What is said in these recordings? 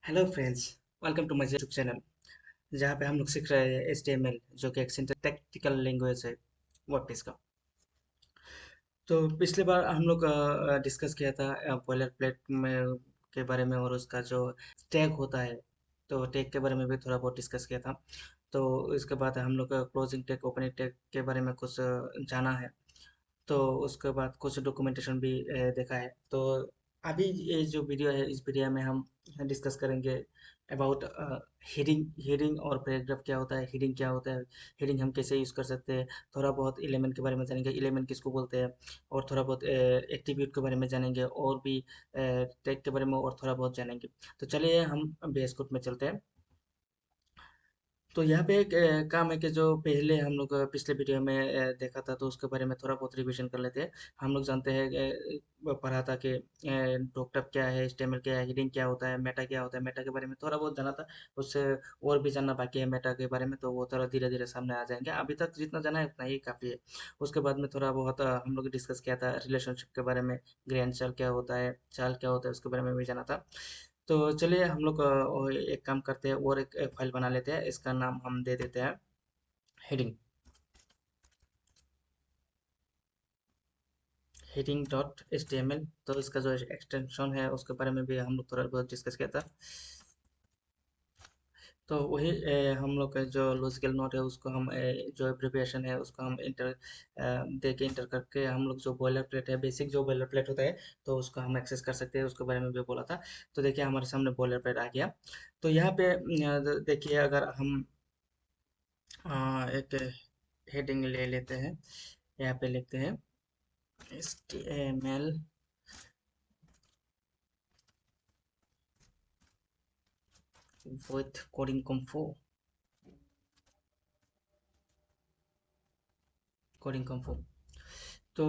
Hello friends. Welcome to my YouTube channel जहाँ पे हम लोग सीख रहे हैं HTML जो कि एक सिंटैक्टिकल लैंग्वेज है वर्डप्रेस का। तो पिछली बार हम लोग डिस्कस किया था बॉयलर प्लेट में के बारे में और उसका जो टैग होता है, तो टैग के बारे में भी थोड़ा बहुत डिस्कस किया था। तो इसके बाद हम लोग क्लोजिंग टैग ओपनिंग टैग के बारे में कुछ जाना है। तो उसके बाद कुछ डॉक्यूमेंटेशन भी देखा है। तो अभी ये जो वीडियो है, इस वीडियो में हम डिस्कस करेंगे अबाउट हेडिंग। हेडिंग और पैराग्राफ क्या होता है, हेडिंग क्या होता है, हेडिंग हम कैसे यूज़ कर सकते हैं। थोड़ा बहुत एलिमेंट के बारे में जानेंगे, एलिमेंट किसको बोलते हैं, और थोड़ा बहुत एट्रीब्यूट के बारे में जानेंगे, और भी टैग के बारे में और थोड़ा बहुत जानेंगे। तो चलिए हम बेस कोड में चलते हैं। तो यहाँ पे एक काम है कि जो पहले हम लोग पिछले वीडियो में देखा था, तो उसके बारे में थोड़ा बहुत रिवीजन कर लेते हैं। हम लोग जानते हैं पढ़ा था कि डॉक्टर क्या है, स्टेमल क्या है, हीडिंग क्या होता है, मेटा क्या होता है। मेटा के बारे में थोड़ा बहुत जाना था, उससे और भी जानना बाकी है मेटा के बारे में। तो वो थोड़ा धीरे धीरे सामने आ जाएंगे, अभी तक जितना जाना है उतना ही काफ़ी है। उसके बाद में थोड़ा बहुत हम लोग डिस्कस किया था रिलेशनशिप के बारे में, ग्रैंड चाल क्या होता है, चाल क्या होता है, उसके बारे में भी जाना था। तो चलिए हम लोग एक काम करते हैं और एक फाइल बना लेते हैं। इसका नाम हम दे देते हैं heading. Heading dot H T M L. तो इसका जो एक्सटेंशन है उसके बारे में भी हम लोग थोड़ा बहुत डिस्कस किया था। तो वही हम लोग का जो लॉजिकल नोट है उसको हम जो एब्रिविएशन है उसको हम इंटर दे के इंटर करके हम लोग जो बॉयलर प्लेट है, बेसिक जो बॉयलर प्लेट होता है, तो उसको हम एक्सेस कर सकते हैं। उसके बारे में भी बोला था। तो देखिए हमारे सामने बॉयलर प्लेट आ गया। तो यहाँ पे देखिए अगर हम एक हेडिंग ले लेते हैं। यहाँ पे लिखते हैं HTML with coding info। Coding कंफो। तो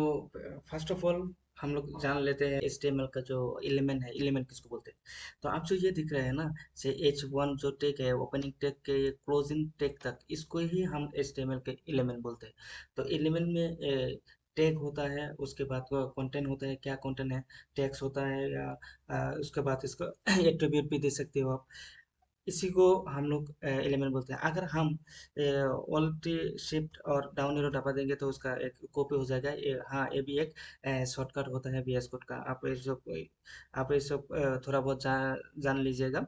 फर्स्ट ऑफ ऑल हम लोग जान लेते हैं HTML का जो एलिमेंट है, एलिमेंट किसको बोलते हैं। तो आप जो ये दिख रहे हैं ना, से H1 जो टेक है, ओपनिंग टेक के क्लोजिंग टेक तक, इसको ही हम HTML के एलिमेंट बोलते हैं। तो एलिमेंट में टैग होता है, उसके बाद कंटेंट होता है, क्या कंटेंट है, टैग्स होता है, या उसके बाद इसको एट्रीब्यूट भी दे सकते हो आप। इसी को हम लोग एलिमेंट बोलते हैं। अगर हम ऑल्ट शिफ्ट और डाउन एरो दबा देंगे तो उसका एक कॉपी हो जाएगा। हाँ, ये भी एक शॉर्टकट होता है VS कोड का। आप ये सब थोड़ा बहुत जान लीजिएगा।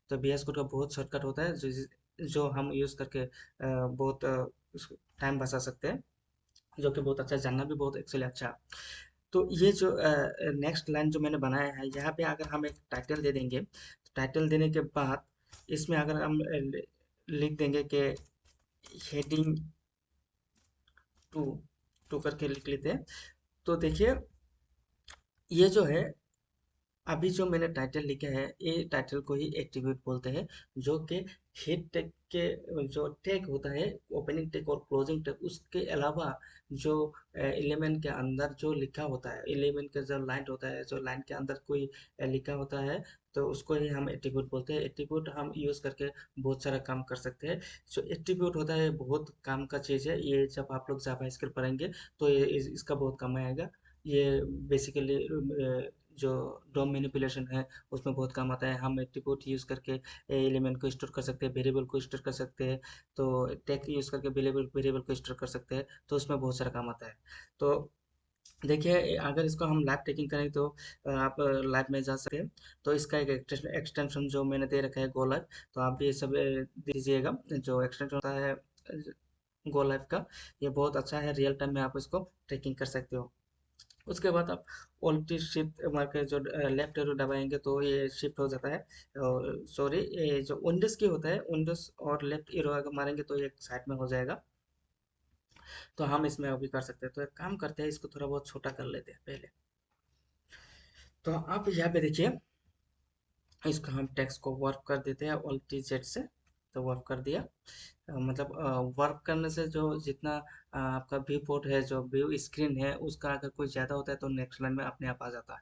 तो VS कोड का बहुत शॉर्टकट होता है जो हम यूज़ करके बहुत टाइम बचा सकते हैं, जो कि बहुत अच्छा, जानना भी बहुत एक्चुअली अच्छा। तो ये जो नेक्स्ट लाइन जो मैंने बनाया है, यहाँ पे अगर हम एक टाइटल दे देंगे, तो टाइटल देने के बाद इसमें अगर हम लिख देंगे कि हेडिंग टू, टू करके लिख लेते हैं। तो देखिए ये जो है, अभी जो मैंने टाइटल लिखा है, ये टाइटल को ही एट्रीब्यूट बोलते हैं, जो कि हेड टैग के जो टैग होता है, ओपनिंग टैग और क्लोजिंग टैग, उसके अलावा जो एलिमेंट के अंदर जो लिखा होता है, एलिमेंट का जो लाइन होता है, जो लाइन के अंदर कोई लिखा होता है, तो उसको ही हम एट्रीब्यूट बोलते हैं। एट्रीब्यूट हम यूज़ करके बहुत सारा काम कर सकते हैं। जो एट्रीब्यूट होता है बहुत काम का चीज़ है। ये जब आप लोग जावा स्क्रिप्ट पढ़ेंगे तो ये इसका बहुत काम आएगा। ये बेसिकली जो डॉम मैनिपुलेशन है उसमें बहुत काम आता है। हम एट्रीब्यूट यूज़ करके एलिमेंट को स्टोर कर सकते हैं, वेरिएबल को स्टोर कर सकते हैं। तो टैग यूज़ करके वेरिएबल वेरिएबल को स्टोर कर सकते हैं। तो उसमें बहुत सारा काम आता है। तो देखिए अगर इसको हम लाइव टेकिंग करें तो आप लाइव में जा सकते हैं। तो इसका एक एक्सटेंशन जो मैंने दे रखा है, गो लाइव। तो आप भी ये सब दीजिएगा। जो एक्सटेंशन होता है गो लाइव का, ये बहुत अच्छा है। रियल टाइम में आप इसको ट्रैकिंग कर सकते हो। उसके बाद आप ऑल्ट शिफ्ट मार के जो लेफ्ट एरो दबाएंगे तो ये शिफ्ट हो जाता है। और सॉरी, ये जो विंडोज की होता है, विंडोज और लेफ्ट एरो अगर मारेंगे तो ये साइड में हो जाएगा। तो हम इसमें अभी कर सकते हैं। तो एक काम करते हैं, इसको थोड़ा बहुत छोटा कर लेते हैं पहले। तो आप यहाँ पे देखिए, इसको हम टेक्स्ट को वर्क कर देते हैं ऑल्ट जेड से। तो वर्क कर दिया। मतलब वर्क करने से जो जितना आपका व्यू पोर्ट है, जो व्यू स्क्रीन है, उसका अगर कोई ज़्यादा होता है तो नेक्स्ट लाइन में अपने आप आ जाता है।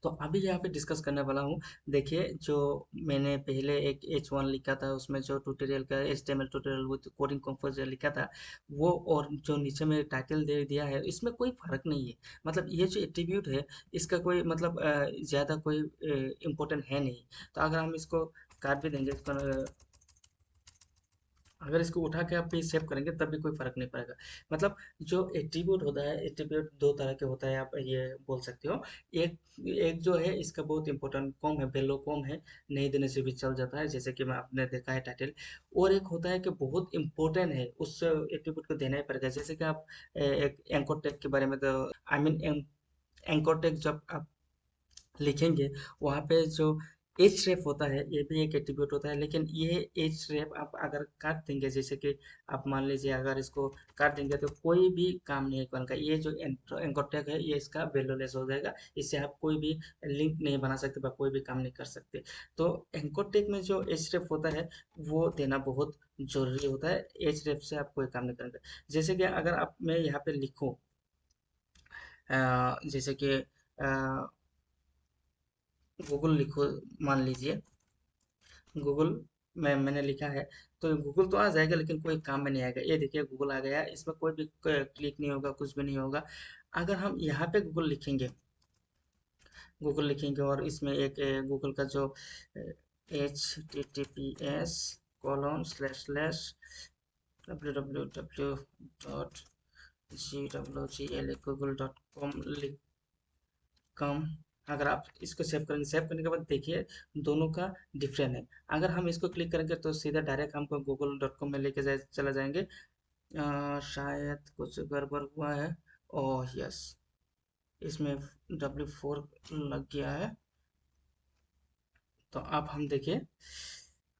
तो अभी यहाँ पे डिस्कस करने वाला हूँ। देखिए, जो मैंने पहले एक H1 लिखा था, उसमें जो ट्यूटोरियल का HTML tutorial with coding compose लिखा था, वो और जो नीचे में टाइटल दे दिया है, इसमें कोई फर्क नहीं है। मतलब ये जो एट्रीब्यूट है, इसका कोई मतलब ज़्यादा कोई इम्पोर्टेंट है नहीं। तो अगर हम इसको काट भी देंगे, इसको अगर इसको उठा के आप भी सेव करेंगे तब भी कोई फर्क नहीं पड़ेगा। मतलब जो एट्रीब्यूट होता है, एट्रीब्यूट दो तरह के होता है, आप ये बोल सकते हो। एक एक जो है इसका बहुत इंपॉर्टेंट कम है, वैल्यू कम है, नहीं देने से भी चल जाता है, जैसे कि मैं आपने देखा है टाइटल। और एक होता है कि बहुत इंपॉर्टेंट है, उस एट्रीब्यूट को देना ही पड़ेगा। जैसे कि आप एक एंकर टैग के बारे में, तो आई मीन एंकर टैग जब आप लिखेंगे, वहाँ पे जो एच रेफ होता है, ये भी एक एट्रीब्यूट होता है, लेकिन ये एच रेफ आप अगर काट देंगे, जैसे कि आप मान लीजिए अगर इसको काट देंगे तो कोई भी काम नहीं बनेगा। ये जो एंकर टैग है, ये इसका वैल्यूलेस हो जाएगा। इससे आप कोई भी लिंक नहीं बना सकते, कोई भी काम नहीं कर सकते। तो एंकर टैग में जो एच रेफ होता है, वो देना बहुत जरूरी होता है। एच रेफ से आप कोई काम नहीं करेंगे। जैसे कि अगर आप मैं यहाँ पे लिखूँ, जैसे कि गूगल लिखो, मान लीजिए गूगल में मैंने लिखा है, तो गूगल तो आ जाएगा, लेकिन कोई काम में नहीं आएगा। ये देखिए गूगल आ गया, इसमें कोई भी क्लिक नहीं होगा, कुछ भी नहीं होगा। अगर हम यहाँ पे गूगल लिखेंगे, गूगल लिखेंगे और इसमें एक गूगल का जो https://www.gwl कम, अगर आप इसको सेव करेंगे, सेव करने के बाद देखिए दोनों का डिफरेंट है। अगर हम इसको क्लिक करेंगे तो सीधा डायरेक्ट हमको google.com में लेके जाए चला जाएंगे। शायद कुछ गड़बड़ हुआ है। ओह यस, इसमें W4 लग गया है। तो अब हम देखिए,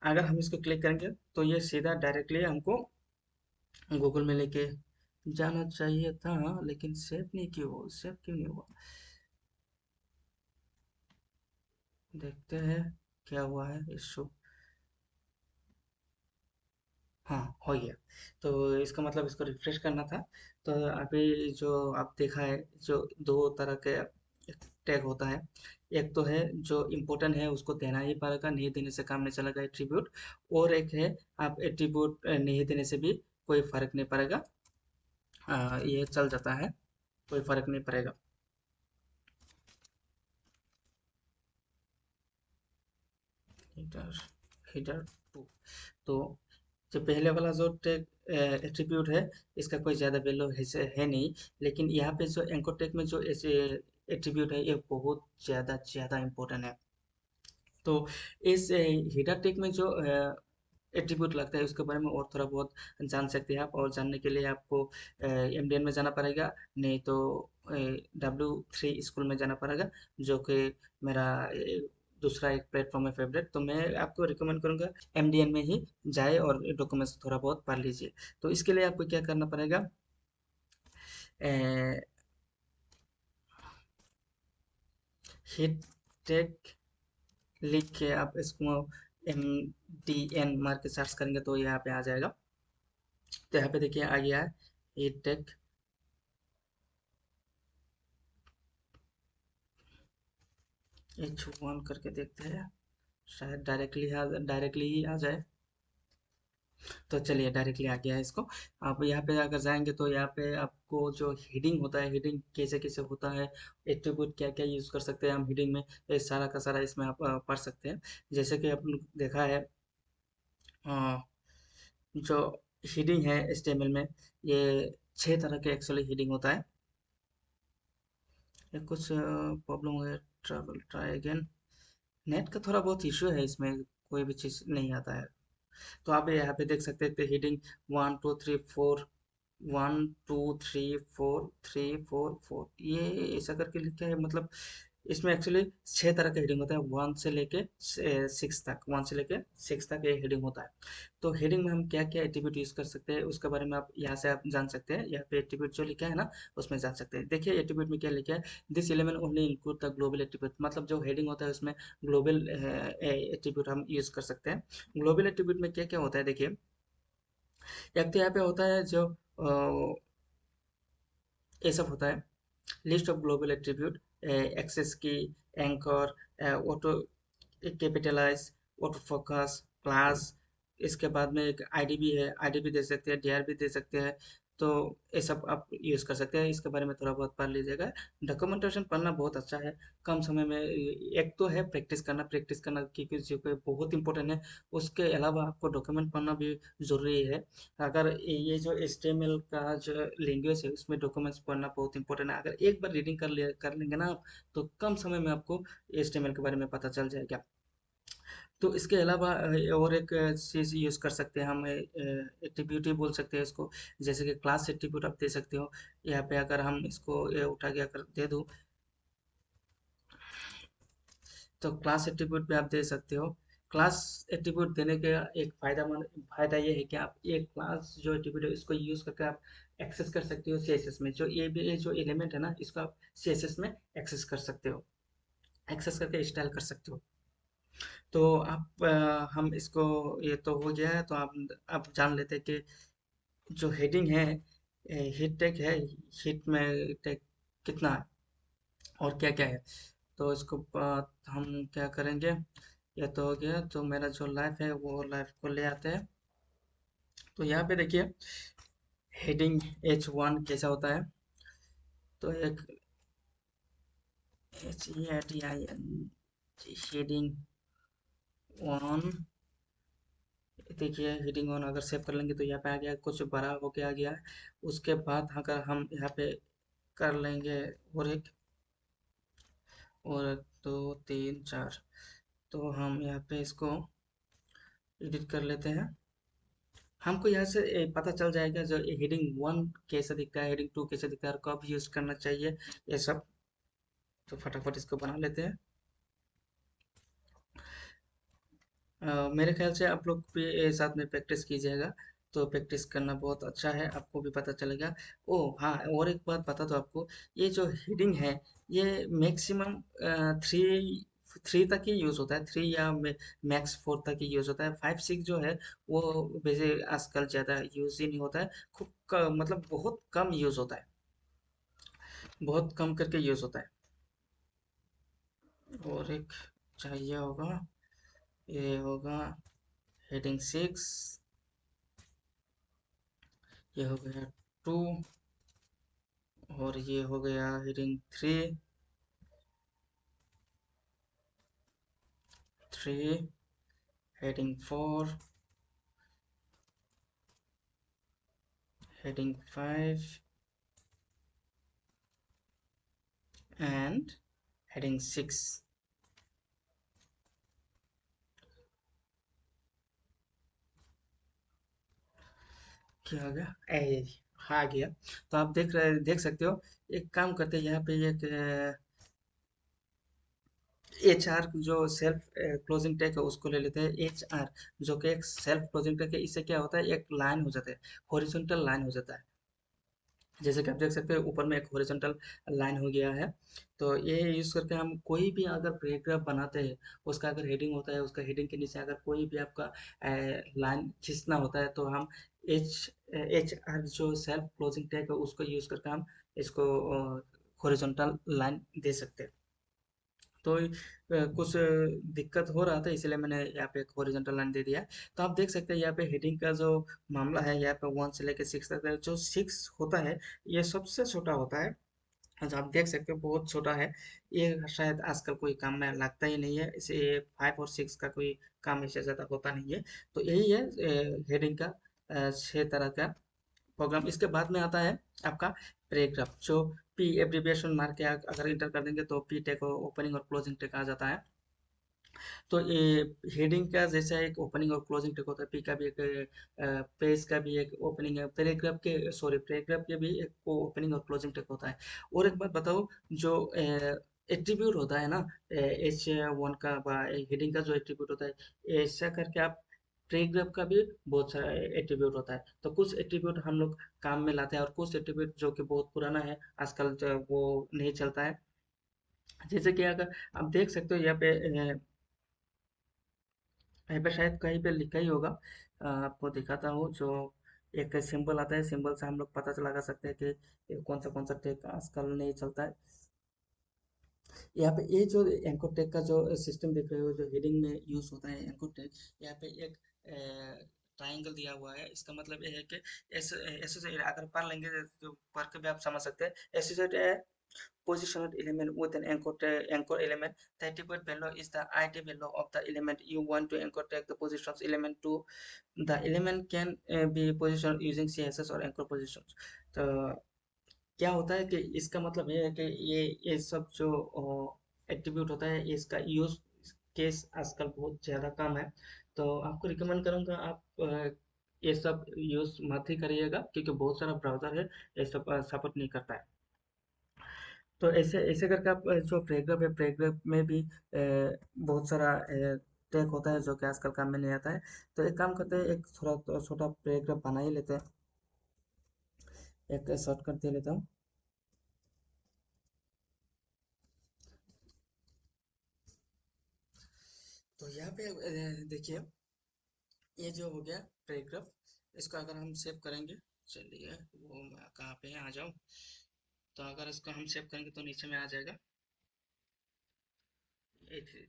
अगर हम इसको क्लिक करेंगे तो ये सीधा डायरेक्टली हमको गूगल में लेके जाना चाहिए था, लेकिन सेव क्यों नहीं हुआ। देखते हैं क्या हुआ है इशू। हाँ, हो गया। तो इसका मतलब इसको रिफ्रेश करना था। तो अभी जो आप देखा है, जो दो तरह के टैग होता है, एक तो है जो इम्पोर्टेंट है उसको देना ही पड़ेगा, नहीं देने से काम नहीं चलेगा एट्रीब्यूट। और एक है आप एट्रीब्यूट नहीं देने से भी कोई फर्क नहीं पड़ेगा, ये चल जाता है, कोई फर्क नहीं पड़ेगा। हीटर हीटर टू, तो जो पहले वाला जो टैग एट्रीब्यूट है, इसका कोई ज़्यादा वैल्यू है नहीं। लेकिन यहाँ पे जो एंकर टैग में जो ऐसे एट्रीब्यूट है, ये बहुत ज़्यादा ज़्यादा इम्पोर्टेंट है। तो इस हीटर टैग में जो एट्रीब्यूट लगता है, उसके बारे में और थोड़ा बहुत जान सकते हैं आप। और जानने के लिए आपको एमडीएन में जाना पड़ेगा, नहीं तो W3 स्कूल में जाना पड़ेगा, जो कि मेरा दूसरा एक प्लेटफॉर्म है फेवरेट। तो मैं आपको रिकमेंड करूंगा एमडीएन में ही जाए और डॉक्यूमेंट्स थोड़ा बहुत पढ़ लीजिए। तो इसके लिए आपको क्या करना पड़ेगा, हिट टेक लिख के आप इसको MDN मार के सर्च करेंगे तो यहाँ पे आ जाएगा। तो यहाँ पे देखिए आ गया है हिट टेक H1 करके, देखते हैं शायद डायरेक्टली ही आ जाए। तो चलिए डायरेक्टली आ गया है इसको। आप यहाँ पे अगर जाएंगे तो यहाँ पे आपको जो हेडिंग होता है, हेडिंग कैसे कैसे होता है, एट्रीब्यूट क्या क्या यूज़ कर सकते हैं हम हेडिंग में, ये सारा का सारा इसमें आप पढ़ सकते हैं। जैसे कि आपने देखा है, अ, जो हेडिंग है HTML में, ये 6 तरह के एक्चुअली हेडिंग होता है। ये कुछ प्रॉब्लम हो गया, ट्राई अगेन। नेट का थोड़ा बहुत इशू है इसमें, कोई भी चीज़ नहीं आता है। तो आप यहाँ पे देख सकते हैं हेडिंग 1 2 3 4, 1 2 3 4 3 4 4, ये ऐसा करके लिखा है। मतलब इसमें एक्चुअली 6 तरह का हेडिंग होता है, 1 से लेके 6 तक ये हेडिंग होता है। तो हेडिंग में हम क्या क्या एट्रीब्यूट यूज कर सकते हैं, उसके बारे में आप यहाँ से आप जान सकते हैं। यहाँ पे एट्रीब्यूट जो लिखा है ना, उसमें जान सकते हैं। देखिए एट्रीब्यूट में क्या लिखा है, this element only include the global attribute. मतलब जो हेडिंग होता है उसमें ग्लोबल एट्रीब्यूट हम यूज कर सकते हैं। ग्लोबल एट्रीब्यूट में क्या क्या होता है देखिए, एक तो यहाँ पे होता है जो ये सब होता है, list of global attribute. Access key, anchor, auto capitalise, auto focus, class. इसके बाद में एक आईडी भी है, आईडी भी दे सकते हैं, डीआर भी दे सकते हैं। तो ये सब आप यूज़ कर सकते हैं, इसके बारे में थोड़ा बहुत पढ़ लीजिएगा। डॉक्यूमेंटेशन पढ़ना बहुत अच्छा है, कम समय में। एक तो है प्रैक्टिस करना कि किसी को बहुत इंपॉर्टेंट है। उसके अलावा आपको डॉक्यूमेंट पढ़ना भी ज़रूरी है। अगर ये जो HTML का जो लैंग्वेज है उसमें डॉक्यूमेंट्स पढ़ना बहुत इंपॉर्टेंट है। अगर एक बार रीडिंग कर लेंगे ना आप, तो कम समय में आपको HTML के बारे में पता चल जाएगा। तो इसके अलावा और एक चीज़ यूज़ कर सकते हैं हम, एट्रीब्यूट ही बोल सकते हैं इसको। जैसे कि क्लास एट्रीब्यूट आप दे सकते हो। यहाँ पे अगर हम इसको उठा के अगर दे दूँ, तो क्लास एट्रीब्यूट भी आप दे सकते हो। क्लास एट्रीब्यूट देने का एक फायदा ये है कि आप एक क्लास जो एट्रीब्यूट है इसको यूज़ करके आप एक्सेस कर सकते हो CSS में। जो ये जो एलिमेंट है ना, इसको आप CSS में एक्सेस कर सकते हो, एक्सेस करके स्टाइल कर सकते हो। तो आप हम इसको, ये तो हो गया है। तो आप जान लेते हैं कि जो हेडिंग है, हीट टैग है, हीट में टैग कितना है और क्या क्या है। तो इसको हम क्या करेंगे, ये तो हो गया। तो मेरा जो लाइफ है वो लाइफ को ले आते हैं। तो यहाँ पे देखिए हेडिंग H1 कैसा होता है। तो एक HEADING हेडिंग वन। देखिए हेडिंग वन अगर सेव कर लेंगे तो यहाँ पे आ गया, कुछ बड़ा होके आ गया है। उसके बाद अगर हम यहाँ पे कर लेंगे और एक और दो तीन चार, तो हम यहाँ पे इसको एडिट कर लेते हैं। हमको यहाँ से पता चल जाएगा जो हेडिंग वन कैसे दिखता है, हेडिंग टू कैसे दिखता है और कब यूज करना चाहिए, ये सब। तो फटाफट इसको बना लेते हैं। मेरे ख्याल से आप लोग भी साथ में प्रैक्टिस कीजिएगा, तो प्रैक्टिस करना बहुत अच्छा है, आपको भी पता चलेगा। ओ हाँ, और एक बात बता दो आपको, ये जो हेडिंग है ये मैक्सिमम थ्री थ्री तक ही यूज़ होता है। थ्री या मैक्स फोर तक ही यूज़ होता है। फाइव सिक्स जो है वो वैसे आजकल ज़्यादा यूज़ ही नहीं होता है। मतलब बहुत कम यूज़ होता है, बहुत कम करके यूज़ होता है। और एक चाहिए होगा, ये होगा हेडिंग सिक्स, ये हो गया टू, और ये हो गया heading three, three, heading four, heading five and heading six. क्या हो गया, हाँ आ गया। तो आप देख सकते हो। एक काम करते हैं, यहाँ पे एक HR जो सेल्फ क्लोजिंग टैग है उसको ले लेते हैं। HR जो कि एक सेल्फ क्लोजिंग टैग है, इससे क्या होता है, एक लाइन हो जाता है, हॉरिजॉन्टल लाइन हो जाता है। जैसे कि आप देख सकते हैं ऊपर में एक हॉरिजॉन्टल लाइन हो गया है। तो ये यूज़ करके हम कोई भी अगर पैराग्राफ बनाते हैं, उसका अगर हेडिंग होता है, उसका हेडिंग के नीचे अगर कोई भी आपका लाइन खींचना होता है, तो हम HR जो सेल्फ क्लोजिंग टैग है उसको यूज़ करके हम इसको हॉरिजॉन्टल लाइन दे सकते हैं। तो कुछ दिक्कत हो रहा था, इसलिए मैंने यहाँ पे एक हॉरिजॉन्टल लाइन दे दिया। तो आप देख सकते हैं यहाँ पे हेडिंग का जो मामला है, यहाँ पे वन से लेकर सिक्स तक है। जो सिक्स होता है ये सबसे छोटा होता है, जो आप देख सकते हो बहुत छोटा है। ये शायद आजकल कोई काम में लगता ही नहीं है, इसे फाइव और सिक्स का कोई काम इससे ज़्यादा होता नहीं है। तो यही है हेडिंग का 6 तरह का प्रोग्राम। इसके बाद में आता है आपका पैराग्राफ, जो P एब्रिविएशन मार के अगर इंटर कर देंगे तो P टेक ओपनिंग और क्लोजिंग टेक आ जाता है। तो ये हेडिंग का जैसा एक ओपनिंग और क्लोजिंग टेक होता है, पी का भी एक, पेज का भी एक ओपनिंग है, पैराग्राफ के सॉरी पैराग्राफ के भी एक ओपनिंग और क्लोजिंग टेक होता है। और एक बात बताओ, जो एट्रीब्यूट होता है ना, H1 का हेडिंग का जो एट्रीब्यूट होता है, ऐसा करके आप पैराग्राफ का भी बहुत सारा एट्रीब्यूट होता है। तो कुछ एट्रीब्यूट हम लोग काम में लाते हैं और कुछ एट्रीब्यूट जो कि बहुत पुराना है, आजकल जो वो नहीं चलता है। जैसे कि अगर आप देख सकते हो यहाँ पे शायद कहीं पे लिखा ही होगा, आपको दिखाता हूँ। जो एक सिंबल आता है, सिंबल से हम लोग पता लगा सकते हैं कि ये कौन सा टेक आजकल नहीं चलता है। यहाँ पे ये जो एंकर टैग का जो सिस्टम देख रहे हो, जो हेडिंग में यूज होता है एंकर टैग, यहाँ पे एक ट्रायंगल दिया हुआ है। इसका मतलब ये है कि ऐसे ऐसे अगर पढ़ लेंगे तो पढ़ के भी आप समझ सकते हैं। Associate positioned element with an anchor element. The attribute value is the id value of the element you want to anchor tag the positions element to. The element can be positioned using css और anchor positions. तो क्या होता है कि इसका मतलब ये है कि ये सब जो एट्रीब्यूट होता है इसका यूज केस आजकल बहुत ज़्यादा कम है। तो आपको रिकमेंड करूँगा आप ये सब यूज मत ही करिएगा, क्योंकि बहुत सारा ब्राउज़र है ये सब सपोर्ट नहीं करता है। तो ऐसे ऐसे करके आप जो पैराग्राफ है, पैराग्राफ में भी बहुत सारा टैग होता है जो कि आजकल काम में नहीं आता है। तो एक काम करते हैं, एक थोड़ा तो छोटा पैराग्राफ बना ही लेते हैं। एक शॉर्टकट दे लेता हूँ। तो यहाँ पे देखिए, ये जो हो गया पैराग्राफ, इसको अगर हम सेव करेंगे, चलिए वो मैं कहाँ पे है, आ जाओ। तो अगर इसको हम सेव करेंगे तो नीचे में आ जाएगा।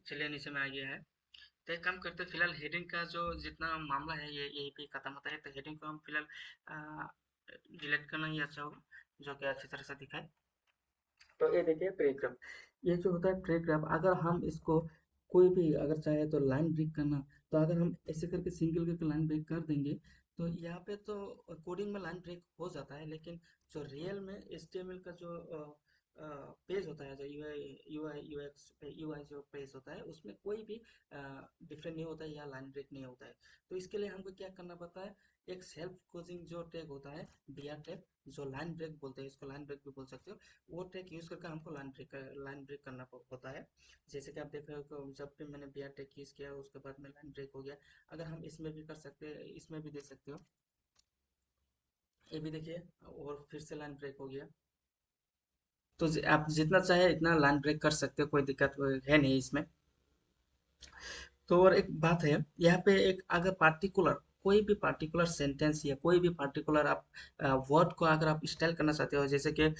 चलिए नीचे में आ गया है। तो एक काम करते हैं, फिलहाल हेडिंग का जो जितना मामला है ये यही पे खत्म होता है। तो हेडिंग को हम फिलहाल डिलीट करना ही अच्छा होगा, जो कि अच्छी तरह से दिखाए। तो ये देखिए पैराग्राफ, ये जो होता है पैराग्राफ, अगर हम इसको कोई भी अगर चाहे तो लाइन ब्रेक करना, तो अगर हम ऐसे करके सिंगल करके लाइन ब्रेक कर देंगे तो यहाँ पे तो कोडिंग में लाइन ब्रेक हो जाता है, लेकिन जो रियल में एचटीएमएल का जो पेज होता है, जो यूआई यूएक्स यूआई जो पेज होता है, उसमें कोई भी डिफरेंट नहीं होता है या लाइन ब्रेक नहीं होता है। तो इसके लिए हमको क्या करना पड़ता है, एक सेल्फ कोचिंग जो टैग होता है, बीआर टैग, जो लाइन ब्रेक बोलते हैं, इसको लाइन ब्रेक भी बोल सकते हो, वो टैग यूज करके हमको लाइन ब्रेक करना होता है। जैसे कि आप देख रहे हो कि जब भी मैंने बीआर टैग यूज किया उसके बाद में लाइन ब्रेक हो गया। अगर हम इसमें भी कर सकते हैं, इसमें भी दे सकते हो, ये भी देखिए, और फिर से लाइन ब्रेक हो गया। तो आप जितना चाहे इतना लाइन ब्रेक कर सकते हो, कोई दिक्कत है नहीं इसमें। तो और एक बात है, यहाँ पे एक अगर पार्टिकुलर कोई भी पार्टिकुलर सेंटेंस या कोई भी पार्टिकुलर आप वर्ड को अगर आप स्टाइल करना चाहते हो, जैसे कि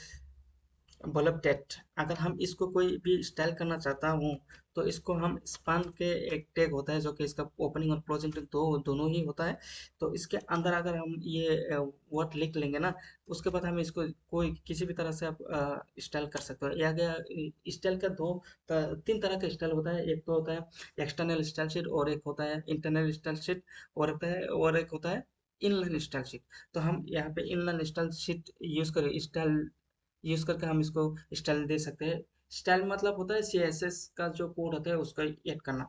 बल्ब टेट, अगर हम इसको कोई भी स्टाइल करना चाहता हूँ, तो इसको हम स्पान के एक टैग होता है जो कि इसका ओपनिंग और क्लोजिंग टैग दोनों ही होता है। तो इसके अंदर अगर हम ये वर्ड लिख लेंगे ना, उसके बाद हम इसको कोई किसी भी तरह से आप स्टाइल कर सकते हो। या गया स्टाइल का तीन तरह का स्टाइल होता है। एक तो होता है एक्सटर्नल स्टाइल शीट, और एक होता है इंटरनल स्टाइल शीट, और एक होता है इनलाइन स्टाइल शीट। तो हम यहाँ पे इनलाइन स्टाइल शीट यूज करके हम इसको स्टाइल दे सकते हैं। स्टाइल मतलब होता है सीएसएस का जो कोड होता है उसका ऐड करना।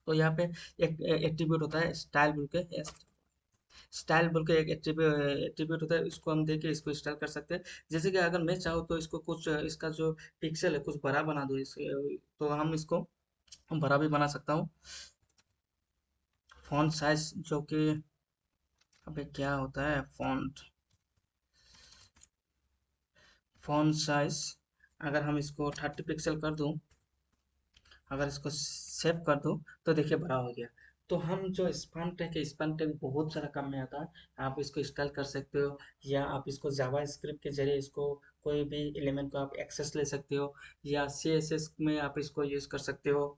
तो यहाँ पे एक एट्रीब्यूट होता है स्टाइल बोल के, एक एट्रीब्यूट होता है, इसको हम देके इसको स्टाइल कर सकते हैं। जैसे कि अगर मैं चाहूँ तो इसको कुछ इसका जो पिक्सल है कुछ बड़ा बना दो इसके, तो हम इसको बड़ा भी बना सकता हूँ। फॉन्ट साइज जो कि, अबे क्या होता है फॉन्ट साइज, अगर हम इसको 30 पिक्सल कर दूं, अगर इसको सेव कर दूं, तो देखिए बड़ा हो गया। तो हम जो स्पान टैग है, स्पान टैग बहुत सारा काम में आता है। आप इसको इंस्टॉल कर सकते हो, या आप इसको जावा स्क्रिप्ट के जरिए इसको कोई भी एलिमेंट को आप एक्सेस ले सकते हो, या सीएसएस में आप इसको यूज कर सकते हो।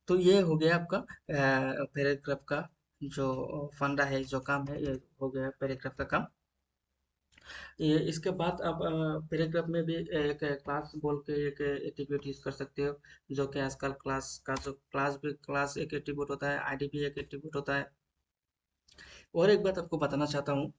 तो ये हो गया आपका पैराग्राफ का जो फंडा है, जो काम है, ये हो गया पैराग्राफ का काम। ये इसके बाद आप पैराग्राफ में भी एक क्लास बोल के एक एट्रीब्यूट यूज कर सकते हो, जो कि आजकल क्लास का जो क्लास एक एट्रीब्यूट होता है, आईडी भी एक एट्रीब्यूट होता है। और एक बात आपको बताना चाहता हूँ,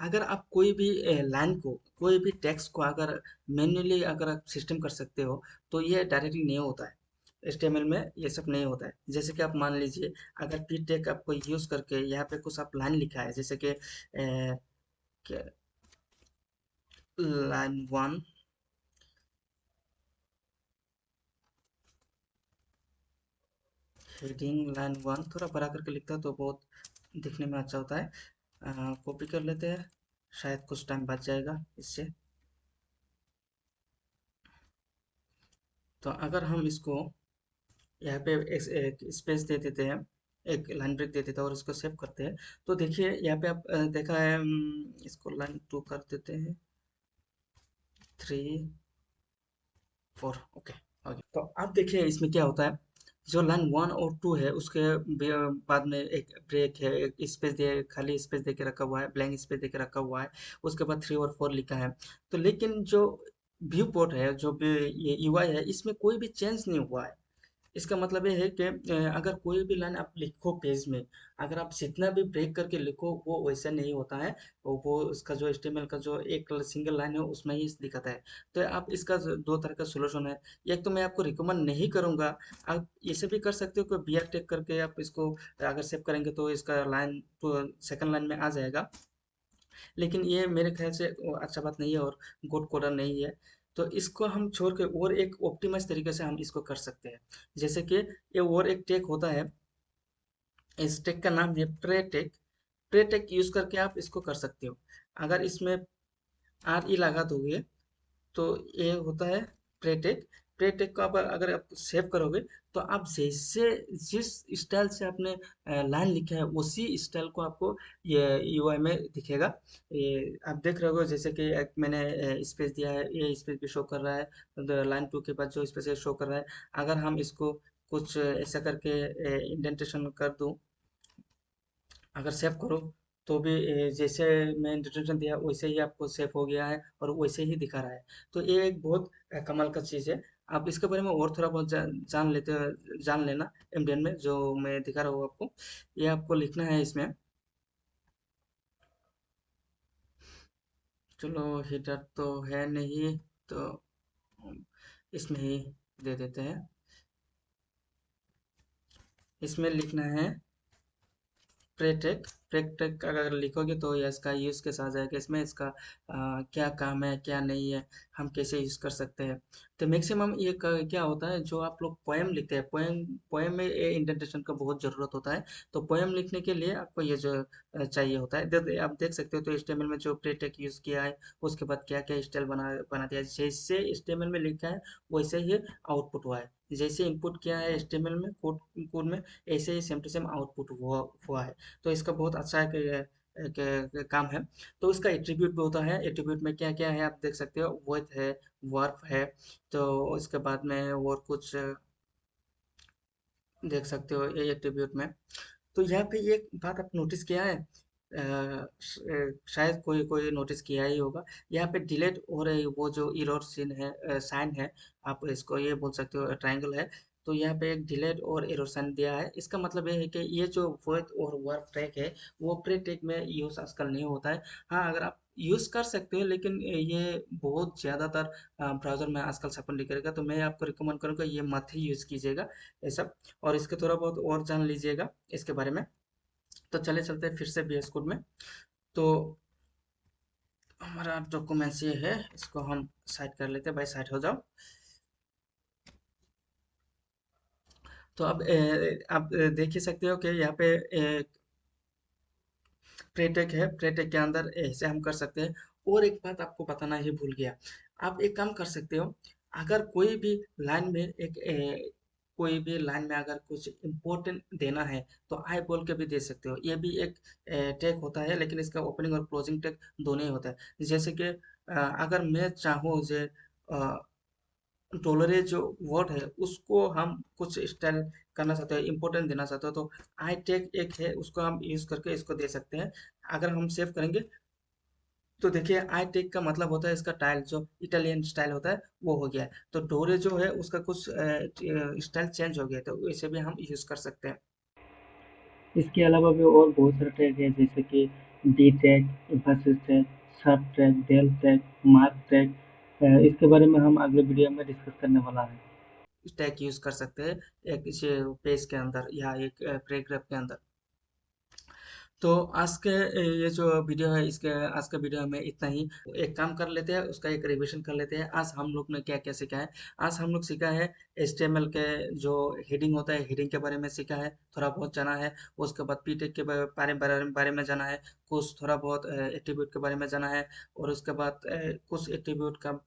अगर आप कोई भी लाइन को, कोई भी टेक्स्ट को अगर मैन्युअली अगर आप सिस्टम कर सकते हो, तो ये डायरेक्टली नहीं होता है। एचटीएमएल में ये सब नहीं होता है। जैसे कि आप मान लीजिए, अगर पी टेक आपको यूज करके यहाँ पे कुछ आप लाइन लिखा है, जैसे कि लाइन 1, हेडिंग लाइन 1 थोड़ा बड़ा करके लिखता है तो बहुत दिखने में अच्छा होता है। कॉपी कर लेते हैं, शायद कुछ टाइम बच जाएगा इससे। तो अगर हम इसको यहाँ पे एक स्पेस दे देते हैं, एक लाइन ब्रेक दे देते हैं और इसको सेव करते हैं, तो देखिए यहाँ पे आप देखा है, इसको लाइन 2 कर देते हैं, 3, 4 ओके ओके। तो अब देखिए इसमें क्या होता है, जो लाइन 1 और 2 है उसके बाद में एक ब्रेक है, एक स्पेस दे, खाली स्पेस दे के रखा हुआ है, ब्लैंक स्पेस दे के रखा हुआ है। उसके बाद 3 और 4 लिखा है। तो लेकिन जो व्यू पोर्ट है, जो भी ये यूआई है, इसमें कोई भी चेंज नहीं हुआ है। इसका मतलब ये है कि अगर कोई भी लाइन आप लिखो पेज में, अगर आप जितना भी ब्रेक करके लिखो वो वैसा नहीं होता है। वो उसका जो एचटीएमएल का जो एक सिंगल लाइन है उसमें ही दिखाता है। तो आप इसका दो तरह का सोल्यूशन है। एक तो मैं आपको रिकमेंड नहीं करूंगा, आप इसे भी कर सकते हो कि बी आर टेक करके आप इसको अगर सेव करेंगे तो इसका लाइन तो सेकंड लाइन में आ जाएगा। लेकिन ये मेरे ख्याल से वो अच्छा बात नहीं है और गुड कोडर नहीं है। तो इसको हम छोड़ के और एक ऑप्टिमाइज तरीके से हम इसको कर सकते हैं। जैसे कि ये और एक टेक होता है, इस टेक का नाम है प्रेटेक। प्रेटेक यूज करके आप इसको कर सकते हो। अगर इसमें आर ई लगा दोगे तो ये होता है प्रेटेक। प्रेटेक को आप अगर आप सेव करोगे तो आप जैसे जिस स्टाइल से आपने लाइन लिखा है उसी स्टाइल को आपको ये यूआई में दिखेगा। ये आप देख रहे हो जैसे कि एक मैंने स्पेस दिया है, ये स्पेस भी शो कर रहा है, लाइन 2 के बाद जो स्पेस है शो कर रहा है। अगर हम इसको कुछ ऐसा करके इंडेंटेशन कर दूं, अगर सेव करो तो भी जैसे मैं इंट्रोडक्शन दिया वैसे ही आपको सेव हो गया है और वैसे ही दिखा रहा है। तो ये एक बहुत कमाल का चीज़ है। आप इसके बारे में और थोड़ा बहुत जान लेना एमडेन में जो मैं दिखा रहा हूँ आपको। ये आपको लिखना है इसमें। चलो हीटर तो है नहीं, तो इसमें ही दे देते हैं। इसमें लिखना है प्रेटेक। प्रेटेक अगर लिखोगे तो ये इसका यूज़ कैसे आ जाएगा, इसमें इसका क्या काम है क्या नहीं है, हम कैसे यूज़ कर सकते हैं। तो मैक्सिमम ये क्या होता है, जो आप लोग पोएम लिखते हैं, पोएम पोएम में ये इंडेंटेशन का बहुत ज़रूरत होता है। तो पोएम लिखने के लिए आपको ये जो चाहिए होता है, आप देख सकते हो। तो एचटीएमएल में जो प्रेटेक यूज़ किया है, उसके बाद क्या क्या स्टाइल बना दिया है, जैसे एचटीएमएल में लिखा है वैसे ही आउटपुट हुआ है। जैसे इनपुट किया है एचटीएमएल में कोड कोड में, ऐसे ही सेम टू सेम आउटपुट हुआ है। तो इसका बहुत अच्छा काम है। तो इसका एट्रीब्यूट भी होता है। एट्रीब्यूट में क्या क्या है आप देख सकते हो, वॉइड है, वर्ब है। तो इसके बाद में और कुछ देख सकते हो ये एट्रीब्यूट में। तो यहाँ पे एक बात आप नोटिस किया है, शायद कोई कोई नोटिस किया ही होगा। यहाँ पे डिलीट हो रही वो जो इरर सीन है, साइन है, आप इसको ये बोल सकते हो ट्रायंगल है। तो यहाँ पे एक डिलीट और एरर साइन दिया है। इसका मतलब ये है कि ये जो वॉइड और वर्ब ट्रैक है वो प्री ट्रैक में यूज आजकल नहीं होता है। हाँ, अगर आप यूज कर सकते हो लेकिन ये बहुत ज्यादातर ब्राउजर में आजकल सपोर्ट नहीं करेगा। तो मैं आपको रिकमेंड करूंगा ये मत ही यूज कीजिएगा ये सब। और इसके थोड़ा बहुत और जान लीजिएगा इसके बारे में। तो चले चलते हैं फिर से बीएस कोड में। तो हमारा डॉक्यूमेंट्स ये है, इसको हम साइड कर लेते हैं, भाई साइड हो जाओ। तो अब आप देख ही सकते हो कि यहाँ पे प्रेटेक है। प्रेटेक के अंदर ऐसे हम कर सकते हैं। और एक बात आपको बताना ही भूल गया, आप एक काम कर सकते हो। अगर कोई भी लाइन में कोई भी लाइन में अगर कुछ इम्पोर्टेंट देना है तो आई बोल के भी दे सकते हो। ये भी एक टैग होता है, लेकिन इसका ओपनिंग और क्लोजिंग टैग दोनों ही होता है। जैसे कि अगर मैं चाहूँ जे डॉलर जो वर्ड है उसको हम कुछ स्टाइल करना चाहते हैं, इम्पोर्टेंट देना चाहते हो, तो आई टैग एक है, उसको हम यूज करके इसको दे सकते हैं। अगर हम सेव करेंगे तो देखिए आई टेक का मतलब होता है इसका टाइल, जो इटालियन स्टाइल होता है वो हो गया है। तो डोरे जो है उसका कुछ स्टाइल चेंज हो गया, तो इसे भी हम यूज कर सकते हैं। इसके अलावा भी और बहुत सारे टैग है, जैसे कि D tag, emphasis tag, sub tag, del tag, mark tag. इसके बारे में हम अगले वीडियो में डिस्कस करने वाला है। टैग यूज कर सकते हैं एक इस पेज के अंदर या एक पैराग्राफ के अंदर। तो आज के ये जो वीडियो है, इसके आज का वीडियो में इतना ही। एक काम कर लेते हैं, उसका एक रिविजन कर लेते हैं। आज हम लोग ने क्या क्या सीखा है। आज हम लोग सीखा है एचटीएमएल के जो हेडिंग होता है, हेडिंग के बारे में सीखा है, थोड़ा बहुत जाना है। उसके बाद पीटेक के बारे में जाना है। कुछ थोड़ा बहुत एट्रीब्यूट के बारे में जाना है। और उसके बाद कुछ एट्रीब्यूट का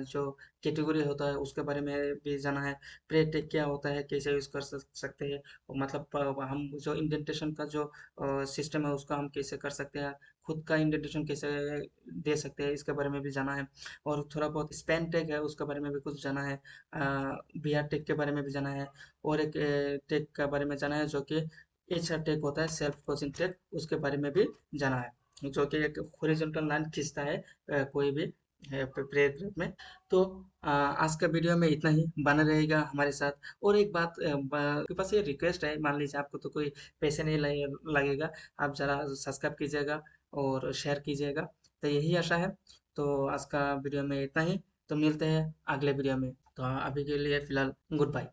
जो कैटेगरी होता है उसके बारे में भी जाना है। प्रीटेक क्या होता है, कैसे यूज कर सकते हैं, और मतलब हम जो इंडेंटेशन का जो सिस्टम है उसका हम कैसे कर सकते हैं। खुद का इंडेंटेशन कैसे दे सकते हैं इसके बारे में भी जाना है, और थोड़ा बहुत स्पेन टेक है उसके बारे में भी कुछ जाना है, बी आर टेक के बारे में भी जाना है, और एक टेक के बारे में जाना है जो कि एच आर टेक होता है, सेल्फ कोचिंग टेक, उसके बारे में भी जाना है, जो कि एक हॉरिजॉन्टल लाइन खींचता है कोई भी पैराग्राफ में। तो आज का वीडियो में इतना ही, बना रहेगा हमारे साथ। और एक बात, आपके पास ये रिक्वेस्ट है, मान लीजिए आपको तो कोई पैसे नहीं लगेगा, आप जरा सब्सक्राइब कीजिएगा और शेयर कीजिएगा, तो यही आशा है। तो आज का वीडियो में इतना ही, तो मिलते हैं अगले वीडियो में। तो अभी के लिए फिलहाल गुड बाय।